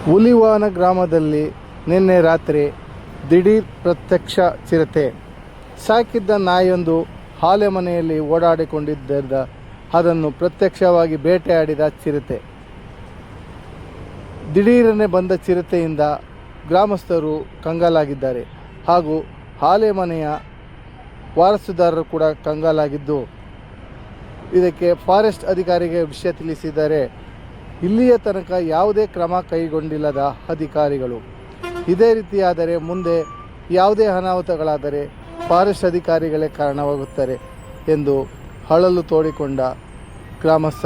ಹುಲಿವಾನ ಗ್ರಾಮದಲ್ಲಿ ನಿನ್ನೆ ರಾತ್ರಿ ದಿಢೀರ್ ಪ್ರತ್ಯಕ್ಷ ಚಿರತೆ. ಸಾಕಿದ್ದ ನಾಯೊಂದು ಆಲೆಮನೆಯಲ್ಲಿ ಓಡಾಡಿಕೊಂಡಿದ್ದ ಅದನ್ನು ಪ್ರತ್ಯಕ್ಷವಾಗಿ ಬೇಟೆಯಾಡಿದ ಚಿರತೆ. ದಿಢೀರನೆ ಬಂದ ಚಿರತೆಯಿಂದ ಗ್ರಾಮಸ್ಥರು ಕಂಗಾಲಾಗಿದ್ದಾರೆ. ಹಾಗೂ ಆಲೆಮನೆಯ ವಾರಸುದಾರರು ಕೂಡ ಕಂಗಾಲಾಗಿದ್ದು, ಇದಕ್ಕೆ ಫಾರೆಸ್ಟ್ ಅಧಿಕಾರಿಗೆ ವಿಷಯ ತಿಳಿಸಿದ್ದಾರೆ. ಇಲ್ಲಿಯ ತನಕ ಯಾವುದೇ ಕ್ರಮ ಕೈಗೊಂಡಿಲ್ಲದ ಅಧಿಕಾರಿಗಳು. ಇದೇ ರೀತಿಯಾದರೆ ಮುಂದೆ ಯಾವುದೇ ಅನಾಹುತಗಳಾದರೆ ಫಾರೆಸ್ಟ್ ಅಧಿಕಾರಿಗಳೇ ಕಾರಣವಾಗುತ್ತಾರೆ ಎಂದು ಅಳಲು ತೋಡಿಕೊಂಡ ಗ್ರಾಮಸ್ಥ.